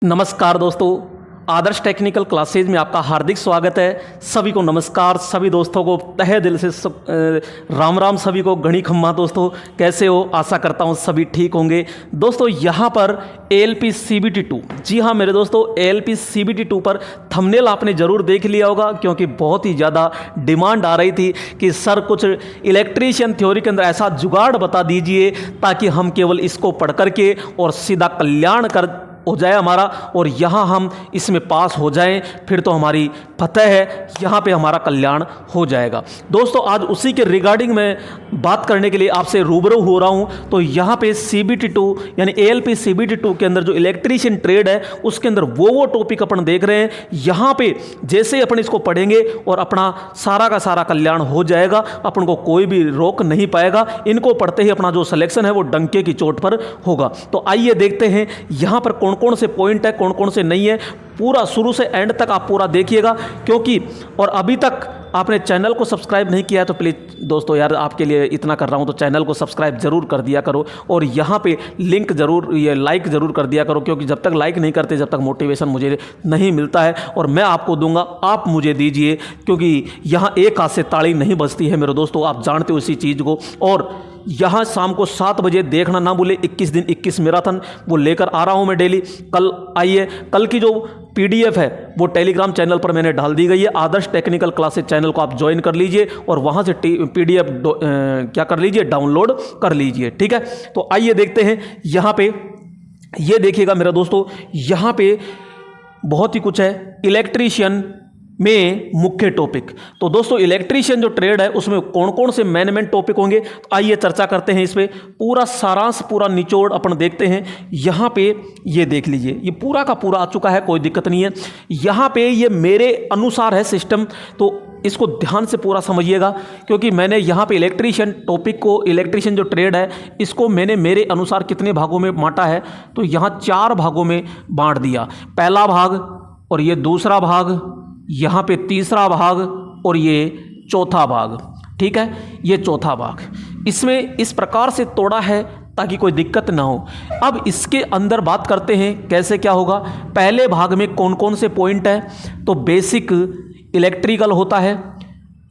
नमस्कार दोस्तों, आदर्श technical classes में आपका हार्दिक स्वागत है। सभी को नमस्कार। सभी दोस्तों को तहे दिल से राम राम। सभी को गणी खम्मा। दोस्तों कैसे हो? आशा करता हूँ सभी ठीक होंगे। दोस्तों यहाँ पर ALP CBT 2, जी हाँ मेरे दोस्तों, ALP CBT 2 पर थंबनेल आपने ज़रूर देख लिया होगा, क्योंकि बहुत ही ज़्यादा डिमांड आ रही थी कि सर कुछ इलेक्ट्रीशियन थ्योरी के अंदर ऐसा जुगाड़ बता दीजिए ताकि हम केवल इसको पढ़ करके और सीधा कल्याण कर हो जाए हमारा, और यहाँ हम इसमें पास हो जाएं, फिर तो हमारी फतह है, यहाँ पे हमारा कल्याण हो जाएगा। दोस्तों आज उसी के रिगार्डिंग मैं बात करने के लिए आपसे रूबरू हो रहा हूँ। तो यहाँ पे CBT 2 यानी ALP CBT 2 के अंदर जो इलेक्ट्रीशियन ट्रेड है उसके अंदर वो टॉपिक अपन देख रहे हैं। यहाँ पे जैसे ही अपन इसको पढ़ेंगे और अपना सारा का सारा कल्याण हो जाएगा, अपन को कोई भी रोक नहीं पाएगा। इनको पढ़ते ही अपना जो सिलेक्शन है वो डंके की चोट पर होगा। तो आइए देखते हैं यहाँ पर कौन कौन से पॉइंट है, कौन कौन से नहीं है। पूरा शुरू से एंड तक आप पूरा देखिएगा, क्योंकि और अभी तक आपने चैनल को सब्सक्राइब नहीं किया है तो प्लीज़ दोस्तों यार, आपके लिए इतना कर रहा हूं तो चैनल को सब्सक्राइब जरूर कर दिया करो, और यहाँ पे लिंक जरूर, ये लाइक जरूर कर दिया करो, क्योंकि जब तक लाइक नहीं करते जब तक मोटिवेशन मुझे नहीं मिलता है, और मैं आपको दूंगा आप मुझे दीजिए, क्योंकि यहाँ एक हाथ से ताली नहीं बजती है मेरे दोस्तों, आप जानते हो इसी चीज़ को। और यहाँ शाम को 7 बजे देखना ना भूले, 21 दिन 21 मैराथन वो लेकर आ रहा हूँ मैं डेली। कल आइए, कल की जो PDF है वो टेलीग्राम चैनल पर मैंने डाल दी गई है। आदर्श टेक्निकल क्लासेज चैनल को आप ज्वाइन कर लीजिए और वहाँ से PDF क्या कर लीजिए, डाउनलोड कर लीजिए, ठीक है। तो आइए देखते हैं यहाँ पे, ये देखिएगा मेरा दोस्तों, यहाँ पे बहुत ही कुछ है इलेक्ट्रीशियन में मुख्य टॉपिक। तो दोस्तों इलेक्ट्रीशियन जो ट्रेड है उसमें कौन कौन से मेन टॉपिक होंगे, तो आइए चर्चा करते हैं इस पे। पूरा सारांश, पूरा निचोड़ अपन देखते हैं। यहाँ पे ये देख लीजिए, ये पूरा का पूरा आ चुका है, कोई दिक्कत नहीं है। यहाँ पे ये मेरे अनुसार है सिस्टम, तो इसको ध्यान से पूरा समझिएगा, क्योंकि मैंने यहाँ पे इलेक्ट्रीशियन टॉपिक को, इलेक्ट्रीशियन जो ट्रेड है इसको मैंने मेरे अनुसार कितने भागों में बांटा है, तो यहाँ 4 भागों में बांट दिया। पहला भाग, और ये दूसरा भाग, यहाँ पे तीसरा भाग, और ये चौथा भाग, ठीक है। ये चौथा भाग इसमें इस प्रकार से तोड़ा है ताकि कोई दिक्कत ना हो। अब इसके अंदर बात करते हैं कैसे क्या होगा। पहले भाग में कौन कौन से पॉइंट है, तो बेसिक इलेक्ट्रिकल होता है,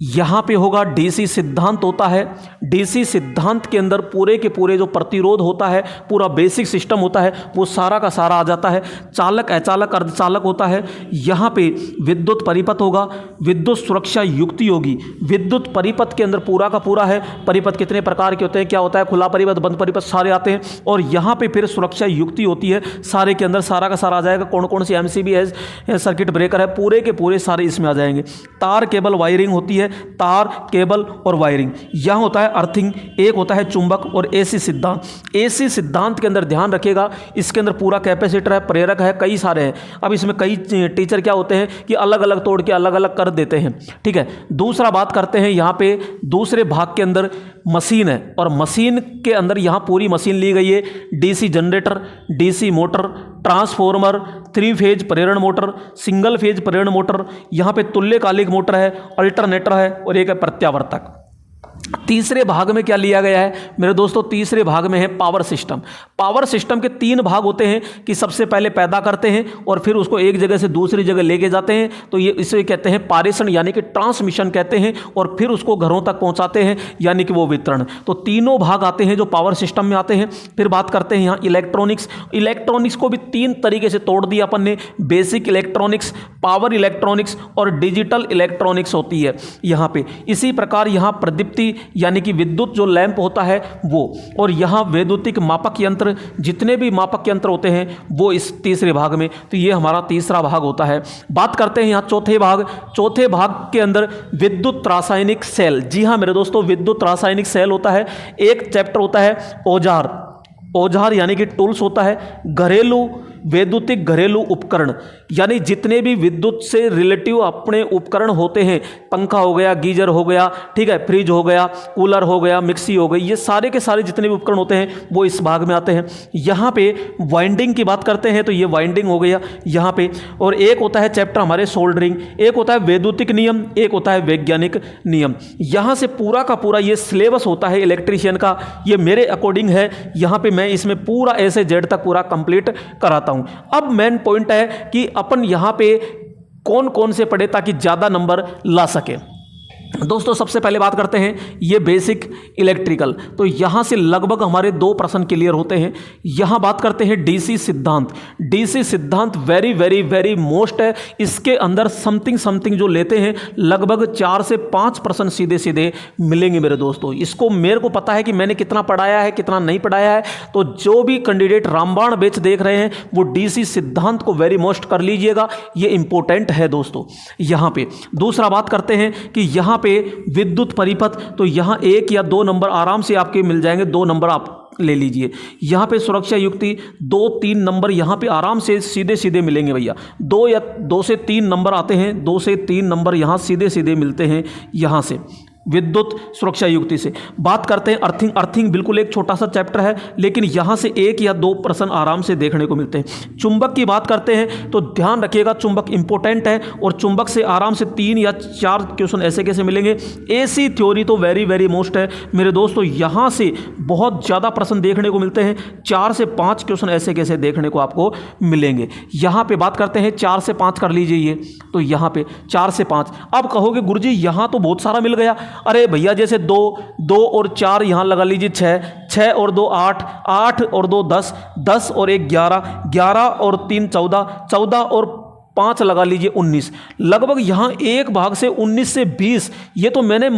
यहाँ पे होगा DC सिद्धांत होता है। DC सिद्धांत के अंदर पूरे के पूरे जो प्रतिरोध होता है, पूरा बेसिक सिस्टम होता है, वो सारा का सारा आ जाता है। चालक, अचालक, अर्धचालक होता है। यहाँ पे विद्युत परिपथ होगा, विद्युत सुरक्षा युक्ति होगी। विद्युत परिपथ के अंदर पूरा का पूरा है, परिपथ कितने प्रकार के होते हैं, क्या होता है, खुला परिपथ, बंद परिपथ, सारे आते हैं। और यहाँ पे फिर सुरक्षा युक्ति होती है, सारे के अंदर सारा का सारा आ जाएगा। कौन कौन सी MCB है, सर्किट ब्रेकर है, पूरे के पूरे सारे इसमें आ जाएंगे। तार केबल वायरिंग होती है, तार केबल और वायरिंग। यहाँ होता है अर्थिंग, एक होता है चुंबक, और AC सिद्धांत। AC सिद्धांत के अंदर ध्यान रखिएगा, इसके अंदर पूरा कैपेसिटर है, प्रेरक है, कई सारे हैं। अब इसमें कई टीचर क्या होते हैं कि अलग अलग तोड़ के अलग अलग कर देते हैं, ठीक है। दूसरा बात करते हैं, यहाँ पे दूसरे भाग के अंदर मशीन है, और मशीन के अंदर यहाँ पूरी मशीन ली गई है। DC generator, DC motor, transformer, 3 phase प्रेरण मोटर, सिंगल फेज प्रेरण मोटर, यहाँ पे तुल्यकालिक मोटर है, अल्टरनेटर है, और एक है प्रत्यावर्तक। तीसरे भाग में क्या लिया गया है मेरे दोस्तों, तीसरे भाग में है पावर सिस्टम। पावर सिस्टम के 3 भाग होते हैं कि सबसे पहले पैदा करते हैं और फिर उसको एक जगह से दूसरी जगह लेके जाते हैं, तो ये इसे कहते हैं पारेषण यानी कि ट्रांसमिशन कहते हैं, और फिर उसको घरों तक पहुंचाते हैं यानी कि वो वितरण। तो तीनों भाग आते हैं जो पावर सिस्टम में आते हैं। फिर बात करते हैं यहाँ इलेक्ट्रॉनिक्स। इलेक्ट्रॉनिक्स को भी 3 तरीके से तोड़ दिया अपन ने, बेसिक इलेक्ट्रॉनिक्स, पावर इलेक्ट्रॉनिक्स और डिजिटल इलेक्ट्रॉनिक्स होती है यहाँ पे। इसी प्रकार यहाँ प्रदीप्ति यानी कि विद्युत जो लैंप होता है वो, और यहाँ वैद्युतिक मापक यंत्र, जितने भी मापक यंत्र होते हैं वो इस तीसरे भाग में। तो ये हमारा तीसरा भाग होता है। बात करते हैं यहाँ चौथे भाग। चौथे भाग के अंदर विद्युत रासायनिक सेल। जी हाँ मेरे दोस्तों, विद्युत रासायनिक सेल होता है। एक चैप्टर होता है औजार। औजार यानी कि टूल्स होता है। घरेलू, वैद्युतिक घरेलू उपकरण, यानी जितने भी विद्युत से रिलेटिव अपने उपकरण होते हैं, पंखा हो गया, गीजर हो गया, ठीक है, फ्रिज हो गया, कूलर हो गया, मिक्सी हो गई, ये सारे के सारे जितने भी उपकरण होते हैं वो इस भाग में आते हैं। यहाँ पे वाइंडिंग की बात करते हैं तो ये वाइंडिंग हो गया यहाँ पे। और एक होता है चैप्टर हमारे सोल्डरिंग, एक होता है वैद्युतिक नियम, एक होता है वैज्ञानिक नियम। यहाँ से पूरा का पूरा ये सिलेबस होता है इलेक्ट्रीशियन का, ये मेरे अकॉर्डिंग है। यहाँ पे मैं इसमें पूरा A से Z तक पूरा कंप्लीट कराता चाहता हूं। अब मेन पॉइंट है कि अपन यहां पे कौन कौन से पढ़े ताकि ज़्यादा नंबर ला सके। दोस्तों सबसे पहले बात करते हैं ये बेसिक इलेक्ट्रिकल, तो यहाँ से लगभग हमारे 2 प्रश्न क्लियर होते हैं। यहाँ बात करते हैं डीसी सिद्धांत। डीसी सिद्धांत वेरी वेरी वेरी मोस्ट है, इसके अंदर समथिंग जो लेते हैं लगभग 4 से 5 प्रश्न सीधे सीधे मिलेंगे मेरे दोस्तों। इसको मेरे को पता है कि मैंने कितना पढ़ाया है कितना नहीं पढ़ाया है, तो जो भी कैंडिडेट रामबाण बैच देख रहे हैं वो डीसी सिद्धांत को वेरी मोस्ट कर लीजिएगा, ये इंपॉर्टेंट है दोस्तों। यहाँ पे दूसरा बात करते हैं कि यहाँ पे विद्युत परिपथ, तो यहां 1 या 2 नंबर आराम से आपके मिल जाएंगे, 2 नंबर आप ले लीजिए। यहां पे सुरक्षा युक्ति 2-3 नंबर यहां पे आराम से सीधे सीधे मिलेंगे भैया, 2 से 3 नंबर आते हैं, 2 से 3 नंबर यहां सीधे सीधे मिलते हैं। यहां से विद्युत सुरक्षा युक्ति से बात करते हैं अर्थिंग बिल्कुल एक छोटा सा चैप्टर है, लेकिन यहां से 1 या 2 प्रश्न आराम से देखने को मिलते हैं। चुंबक की बात करते हैं तो ध्यान रखिएगा चुंबक इंपॉर्टेंट है, और चुंबक से आराम से 3 या 4 क्वेश्चन ऐसे कैसे मिलेंगे। एसी थ्योरी तो वेरी वेरी मोस्ट है मेरे दोस्तों, यहां से बहुत ज़्यादा प्रश्न देखने को मिलते हैं, 4 से 5 क्वेश्चन ऐसे कैसे देखने को आपको मिलेंगे। यहां पे बात करते हैं 4 से 5 कर लीजिए ये, तो यहां पे 4 से 5। अब कहोगे गुरुजी यहां तो बहुत सारा मिल गया, अरे भैया जैसे 2 और 4 यहां लगा लीजिए 6 और 2 8, 8 और 2 10, 10 और 1 11, 11 और 3 14, 14 और 5 लगा लीजिए 19। लगभग यहां एक भाग से 19 से 20, ये तो मैंने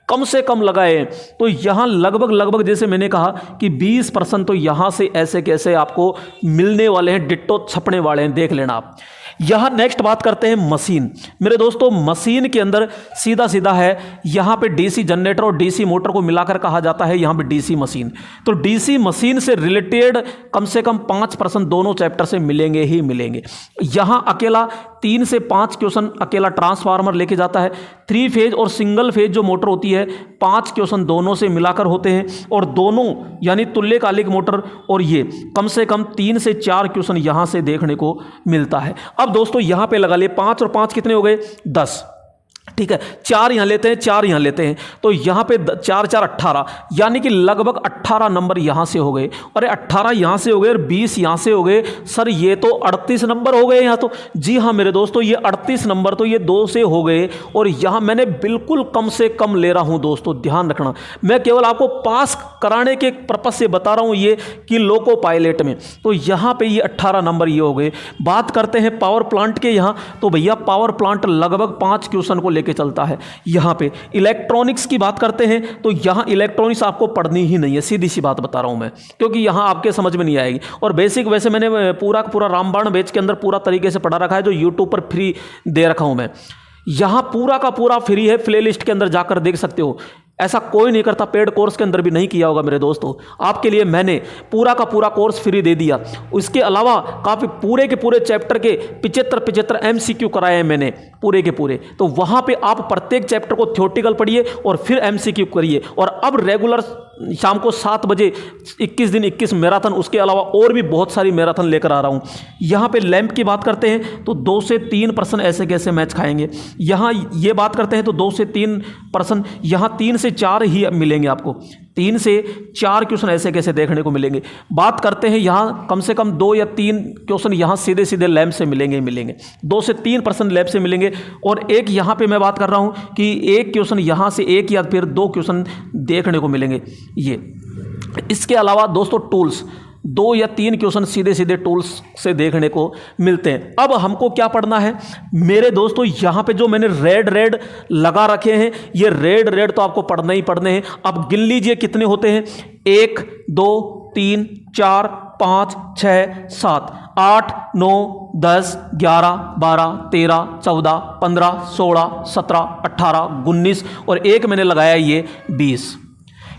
कम से कम लगाए हैं। तो यहां लगभग जैसे मैंने कहा कि 20% तो यहां से ऐसे कैसे आपको मिलने वाले हैं, डिट्टो छपने वाले हैं, देख लेना आप। यहां नेक्स्ट बात करते हैं मशीन। मेरे दोस्तों मशीन के अंदर सीधा सीधा है, यहां पे डीसी जनरेटर और डीसी मोटर को मिलाकर कहा जाता है यहां पे डीसी मशीन। तो डीसी मशीन से रिलेटेड कम से कम 5% दोनों चैप्टर से मिलेंगे ही मिलेंगे। यहां अकेला 3 से 5 क्वेश्चन अकेला ट्रांसफार्मर लेके जाता है। 3 फेज और सिंगल फेज जो मोटर होती है 5 क्वेश्चन दोनों से मिलाकर होते हैं, और दोनों यानी तुल्यकालिक मोटर और ये कम से कम 3 से 4 क्वेश्चन यहां से देखने को मिलता है। अब दोस्तों यहां पे लगा लिए 5 और 5 कितने हो गए 10, ठीक है। 4 यहां लेते हैं, 4 यहां लेते हैं, तो यहां पे 4 4 18, यानी कि लगभग 18 नंबर यहां से हो गए। अरे 18 यहां से हो गए और 20 यहां से हो गए, सर ये तो 38 नंबर हो गए यहां तो। जी हां मेरे दोस्तों, ये 38 नंबर तो ये 2 से हो गए, और यहां मैंने बिल्कुल कम से कम ले रहा हूं दोस्तों, ध्यान रखना। मैं केवल आपको पास कराने के पर्पज से बता रहा हूं ये कि लोको पायलट में, तो यहां पे ये 18 नंबर ये हो गए। बात करते हैं पावर प्लांट के यहां, तो भैया पावर प्लांट लगभग 5 क्वेश्चन को लेके चलता है। यहां पे इलेक्ट्रॉनिक्स की बात करते हैं, तो यहां इलेक्ट्रॉनिक्स आपको पढ़नी ही नहीं है, सीधी सी बात बता रहा हूं मैं, क्योंकि यहां आपके समझ में नहीं आएगी। और बेसिक वैसे मैंने पूरा का पूरा रामबाण बैच के अंदर पूरा तरीके से पढ़ा रखा है, जो यूट्यूब पर फ्री दे रखा हूं मैं। यहां पूरा का पूरा फ्री है, प्लेलिस्ट के अंदर जाकर देख सकते हो। ऐसा कोई नहीं करता, पेड कोर्स के अंदर भी नहीं किया होगा मेरे दोस्तों। आपके लिए मैंने पूरा का पूरा कोर्स फ्री दे दिया। उसके अलावा काफ़ी पूरे के पूरे चैप्टर के 75 MCQ कराए हैं मैंने पूरे के पूरे। तो वहाँ पे आप प्रत्येक चैप्टर को थ्योरेटिकल पढ़िए और फिर MCQ करिए। और अब रेगुलर शाम को 7 बजे 21 दिन 21 मैराथन, उसके अलावा और भी बहुत सारी मैराथन लेकर आ रहा हूँ। यहाँ पे लैंप की बात करते हैं तो 2 से 3% ऐसे कैसे मैच खाएंगे। यहाँ ये बात करते हैं तो 2 से 3%, यहाँ 3 से 4 ही मिलेंगे आपको, 3 से 4 क्वेश्चन ऐसे कैसे देखने को मिलेंगे। बात करते हैं यहाँ कम से कम 2 या 3 क्वेश्चन यहाँ सीधे सीधे लैंप से मिलेंगे ही मिलेंगे, 2 से 3% लैंप से मिलेंगे। और एक यहाँ पे मैं बात कर रहा हूँ कि 1 क्वेश्चन यहाँ से 1 या फिर 2 क्वेश्चन देखने को मिलेंगे ये। इसके अलावा दोस्तों टूल्स 2 या 3 क्वेश्चन सीधे सीधे टूल्स से देखने को मिलते हैं। अब हमको क्या पढ़ना है मेरे दोस्तों, यहाँ पे जो मैंने रेड लगा रखे हैं, ये रेड तो आपको पढ़ना ही पढ़ने हैं। अब गिन लीजिए कितने होते हैं, 1 2 3 4 5 6 7 8 9 10 11 12 13 14 15 16 17 18 19 और एक मैंने लगाया ये 20।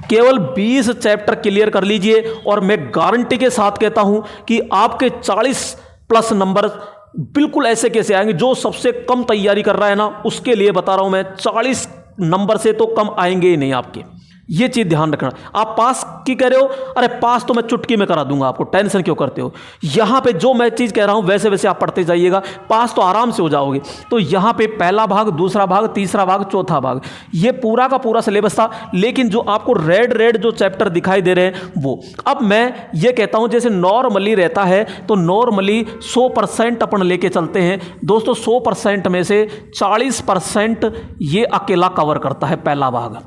केवल 20 चैप्टर क्लियर कर लीजिए और मैं गारंटी के साथ कहता हूं कि आपके 40+ नंबर बिल्कुल ऐसे कैसे आएंगे। जो सबसे कम तैयारी कर रहा है ना, उसके लिए बता रहा हूं मैं, 40 नंबर से तो कम आएंगे ही नहीं आपके। ये चीज़ ध्यान रखना। आप पास की कह रहे हो, अरे पास तो मैं चुटकी में करा दूंगा, आपको टेंशन क्यों करते हो। यहाँ पे जो मैं चीज़ कह रहा हूँ वैसे वैसे आप पढ़ते जाइएगा, पास तो आराम से हो जाओगे। तो यहाँ पे पहला भाग, दूसरा भाग, तीसरा भाग, चौथा भाग, ये पूरा का पूरा सिलेबस था। लेकिन जो आपको रेड जो चैप्टर दिखाई दे रहे हैं वो, अब मैं ये कहता हूँ जैसे नॉर्मली रहता है तो नॉर्मली 100% अपन लेके चलते हैं दोस्तों। 100% में से 40% ये अकेला कवर करता है पहला भाग,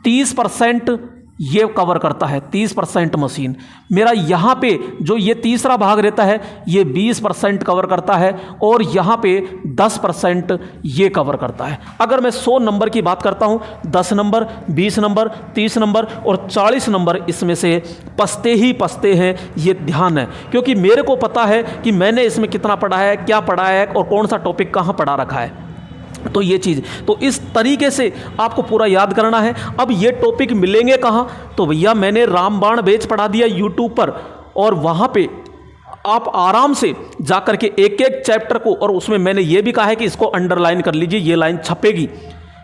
30% ये कवर करता है, 30% मशीन। मेरा यहाँ पे जो ये तीसरा भाग रहता है ये 20% कवर करता है और यहाँ पे 10% ये कवर करता है। अगर मैं 100 नंबर की बात करता हूँ, 10 नंबर, 20 नंबर, 30 नंबर और 40 नंबर इसमें से पसते हैं, ये ध्यान है। क्योंकि मेरे को पता है कि मैंने इसमें कितना पढ़ा है, क्या पढ़ा है और कौन सा टॉपिक कहाँ पढ़ा रखा है। तो ये चीज़, तो इस तरीके से आपको पूरा याद करना है। अब ये टॉपिक मिलेंगे कहाँ, तो भैया मैंने रामबाण बैच पढ़ा दिया यूट्यूब पर, और वहाँ पे आप आराम से जा कर के एक एक चैप्टर को, और उसमें मैंने ये भी कहा है कि इसको अंडरलाइन कर लीजिए, ये लाइन छपेगी।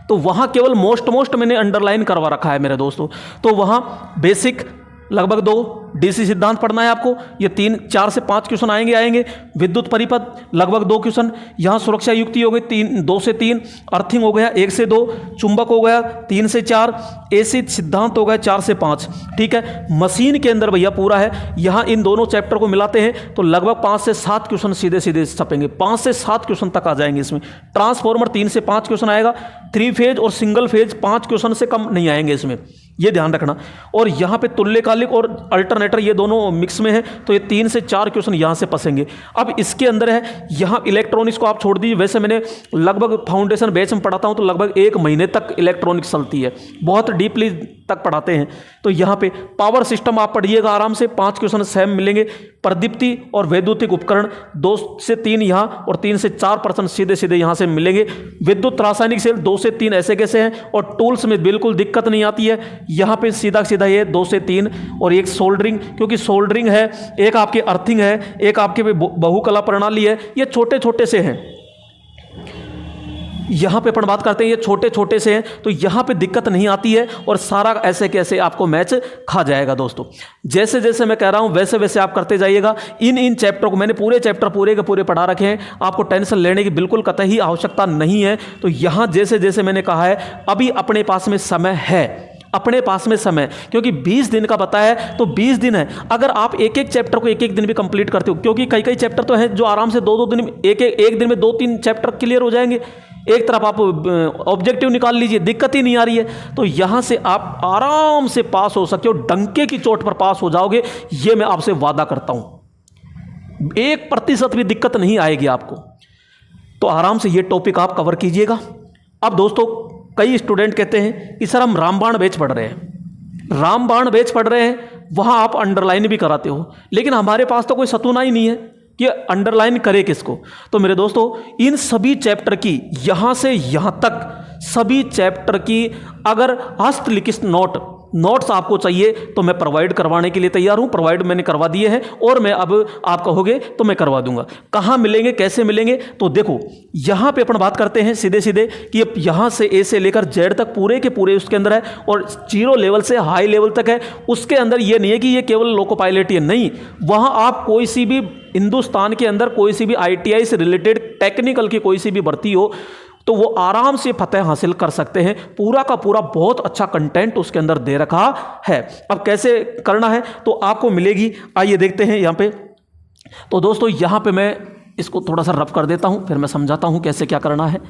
तो वहाँ केवल मोस्ट मैंने अंडरलाइन करवा रखा है मेरे दोस्तों। तो वहाँ बेसिक लगभग 2 डीसी सिद्धांत पढ़ना है आपको, ये 4 से 5 क्वेश्चन आएंगे। विद्युत परिपथ लगभग 2 क्वेश्चन, यहाँ सुरक्षा युक्ति हो गई 2 से 3, अर्थिंग हो गया 1 से 2, चुंबक हो गया 3 से 4, एसी सिद्धांत हो गया 4 से 5। ठीक है, मशीन के अंदर भैया पूरा है। यहाँ इन दोनों चैप्टर को मिलाते हैं तो लगभग 5 से 7 क्वेश्चन सीधे छपेंगे, 5 से 7 क्वेश्चन तक आ जाएंगे इसमें। ट्रांसफॉर्मर 3 से 5 क्वेश्चन आएगा, 3 फेज और सिंगल फेज 5 क्वेश्चन से कम नहीं आएंगे इसमें, ये ध्यान रखना। और यहाँ पे तुल्यकालिक और अल्टरनेटर ये दोनों मिक्स में है, तो ये 3 से 4 क्वेश्चन यहाँ से फंसेंगे। अब इसके अंदर है, यहाँ इलेक्ट्रॉनिक्स को आप छोड़ दीजिए। वैसे मैंने लगभग फाउंडेशन बैच में पढ़ाता हूँ तो लगभग 1 महीने तक इलेक्ट्रॉनिक्स चलती है, बहुत डीपली तक पढ़ाते हैं। तो यहाँ पे पावर सिस्टम आप पढ़िएगा आराम से, 5 क्वेश्चन सेम मिलेंगे। प्रदीप्ति और वैद्युतिक उपकरण 2 से 3 यहाँ और 3 से 4% सीधे यहाँ से मिलेंगे। विद्युत रासायनिक सेल 2 से 3 ऐसे कैसे हैं, और टूल्स में बिल्कुल दिक्कत नहीं आती है। यहाँ पे सीधा ये 2 से 3 और एक सोल्डरिंग, क्योंकि सोल्डरिंग है, एक आपके अर्थिंग है, एक आपके बहुकला प्रणाली है, ये छोटे से हैं। यहाँ पे अपन बात करते हैं, ये छोटे से हैं, तो यहाँ पे दिक्कत नहीं आती है और सारा ऐसे कैसे आपको मैच खा जाएगा दोस्तों। जैसे जैसे मैं कह रहा हूँ वैसे वैसे आप करते जाइएगा। इन चैप्टर को मैंने पूरे चैप्टर पूरे के पूरे पढ़ा रखे हैं, आपको टेंशन लेने की बिल्कुल कतई आवश्यकता नहीं है। तो यहाँ जैसे जैसे मैंने कहा है, अभी अपने पास में समय है, अपने पास में समय, क्योंकि 20 दिन का बताया है तो 20 दिन है। अगर आप एक एक चैप्टर को एक एक दिन भी कंप्लीट करते हो, क्योंकि कई चैप्टर तो हैं जो आराम से 2-2 दिन में, एक दिन में 2-3 चैप्टर क्लियर हो जाएंगे। एक तरफ आप ऑब्जेक्टिव निकाल लीजिए, दिक्कत ही नहीं आ रही है। तो यहाँ से आप आराम से पास हो सकते हो, डंके की चोट पर पास हो जाओगे, ये मैं आपसे वादा करता हूँ। 1% भी दिक्कत नहीं आएगी आपको। तो आराम से ये टॉपिक आप कवर कीजिएगा। अब दोस्तों कई स्टूडेंट कहते हैं कि सर हम रामबाण बैच पढ़ रहे हैं, रामबाण बैच पढ़ रहे हैं, वहाँ आप अंडरलाइन भी कराते हो, लेकिन हमारे पास तो कोई सतूना ही नहीं है कि अंडरलाइन करे किसको। तो मेरे दोस्तों इन सभी चैप्टर की यहाँ से यहाँ तक सभी चैप्टर की अगर हस्तलिखित नोट्स आपको चाहिए तो मैं प्रोवाइड करवाने के लिए तैयार हूं। प्रोवाइड मैंने करवा दिए हैं और मैं अब आप कहोगे तो मैं करवा दूंगा। कहाँ मिलेंगे, कैसे मिलेंगे, तो देखो यहाँ पे अपन बात करते हैं सीधे कि यहाँ से ए से लेकर जेड तक पूरे के पूरे उसके अंदर है, और 0 लेवल से हाई लेवल तक है। उसके अंदर ये नहीं है कि ये केवल लोको पायलट ही है, नहीं, वहाँ आप कोई सी भी हिंदुस्तान के अंदर कोई सी भी ITI से रिलेटेड टेक्निकल की कोई सी भी भर्ती हो तो वो आराम से फतह हासिल कर सकते हैं। पूरा का पूरा बहुत अच्छा कंटेंट उसके अंदर दे रखा है। अब कैसे करना है तो आपको मिलेगी, आइए देखते हैं यहाँ पे। तो दोस्तों यहाँ पे मैं इसको थोड़ा सा रफ कर देता हूँ, फिर मैं समझाता हूँ कैसे क्या करना है।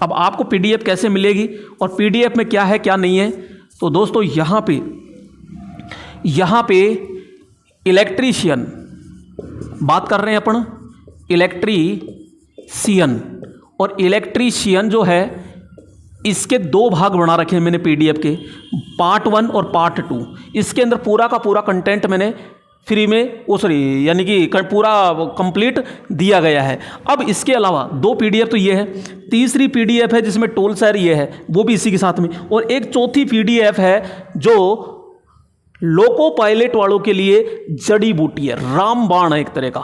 अब आपको PDF कैसे मिलेगी और PDF में क्या है क्या नहीं है, तो दोस्तों यहाँ पे इलेक्ट्रीशियन बात कर रहे हैं अपन, इलेक्ट्रीशियन, और इलेक्ट्रीशियन जो है इसके 2 भाग बना रखे हैं मैंने PDF के, पार्ट 1 और पार्ट 2। इसके अंदर पूरा का पूरा कंटेंट मैंने फ्री में यानी कि पूरा कंप्लीट दिया गया है। अब इसके अलावा 2 PDF तो ये है, तीसरी PDF है जिसमें टूल्स है, ये है वो भी इसी के साथ में, और एक चौथी PDF है जो लोको पायलट वालों के लिए जड़ी बूटी है, रामबाण है, एक तरह का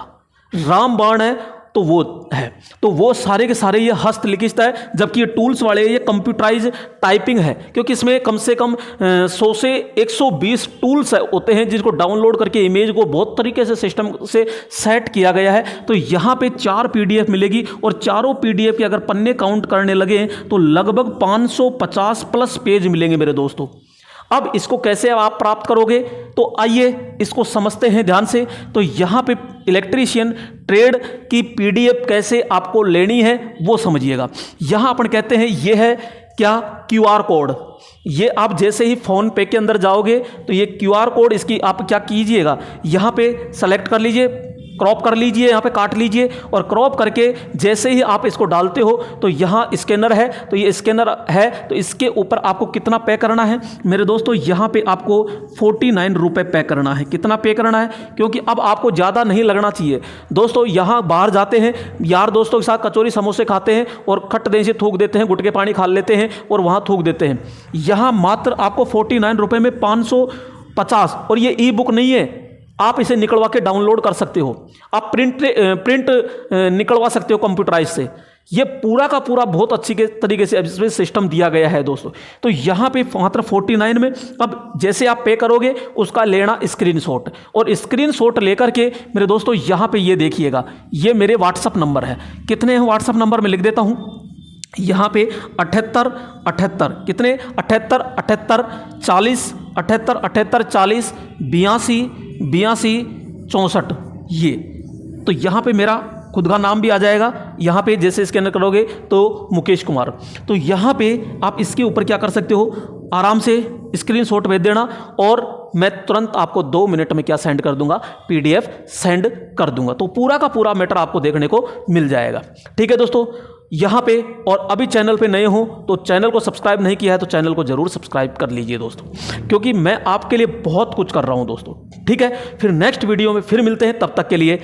रामबाण है। तो वो है, तो वो सारे के सारे ये हस्तलिखित है, जबकि ये टूल्स वाले ये कंप्यूटराइज टाइपिंग है, क्योंकि इसमें कम से कम 100 से 120 टूल्स होते हैं जिसको डाउनलोड करके इमेज को बहुत तरीके से सिस्टम से सेट किया गया है। तो यहाँ पे 4 PDF मिलेगी और चारों PDF के अगर पन्ने काउंट करने लगे तो लगभग 550 प्लस पेज मिलेंगे मेरे दोस्तों। अब इसको कैसे आप प्राप्त करोगे, तो आइए इसको समझते हैं ध्यान से। तो यहाँ पे इलेक्ट्रीशियन ट्रेड की PDF कैसे आपको लेनी है वो समझिएगा। यहाँ अपन कहते हैं ये है क्या, QR कोड। ये आप जैसे ही फ़ोन पे के अंदर जाओगे तो ये QR कोड, इसकी आप क्या कीजिएगा, यहाँ पे सेलेक्ट कर लीजिए, क्रॉप कर लीजिए, यहाँ पे काट लीजिए और क्रॉप करके जैसे ही आप इसको डालते हो तो यहाँ स्कैनर है, तो ये स्कैनर है, तो इसके ऊपर आपको कितना पे करना है मेरे दोस्तों, यहाँ पे आपको 49 रुपये पे करना है। कितना पे करना है, क्योंकि अब आपको ज़्यादा नहीं लगना चाहिए दोस्तों। यहाँ बाहर जाते हैं यार दोस्तों के साथ, कचौरी समोसे खाते हैं और खट दे से थूक देते हैं, गुटके पानी खा लेते हैं और वहाँ थूक देते हैं। यहाँ मात्र आपको 49 रुपये में 550, और ये ई बुक नहीं है, आप इसे निकलवा के डाउनलोड कर सकते हो, आप प्रिंट निकलवा सकते हो कंप्यूटराइज से। ये पूरा का पूरा बहुत अच्छी के तरीके से इसमें सिस्टम दिया गया है दोस्तों। तो यहाँ पे मात्र 49 में, अब जैसे आप पे करोगे उसका लेना स्क्रीनशॉट, और स्क्रीनशॉट लेकर के मेरे दोस्तों यहाँ पे ये देखिएगा, ये मेरे व्हाट्सअप नंबर है। कितने हैं व्हाट्सअप नंबर में लिख देता हूँ यहाँ पे 78 कितने 78 40 78 40 82 64, ये तो यहाँ पे मेरा खुद का नाम भी आ जाएगा। यहाँ पे जैसे स्कैनर करोगे तो मुकेश कुमार, तो यहाँ पे आप इसके ऊपर क्या कर सकते हो, आराम से स्क्रीनशॉट भेज देना और मैं तुरंत आपको 2 मिनट में क्या सेंड कर दूंगा, PDF सेंड कर दूंगा। तो पूरा का पूरा मैटर आपको देखने को मिल जाएगा। ठीक है दोस्तों, यहाँ पे और अभी चैनल पे नए हो तो चैनल को सब्सक्राइब नहीं किया है तो चैनल को जरूर सब्सक्राइब कर लीजिए दोस्तों, क्योंकि मैं आपके लिए बहुत कुछ कर रहा हूँ दोस्तों। ठीक है, फिर नेक्स्ट वीडियो में फिर मिलते हैं, तब तक के लिए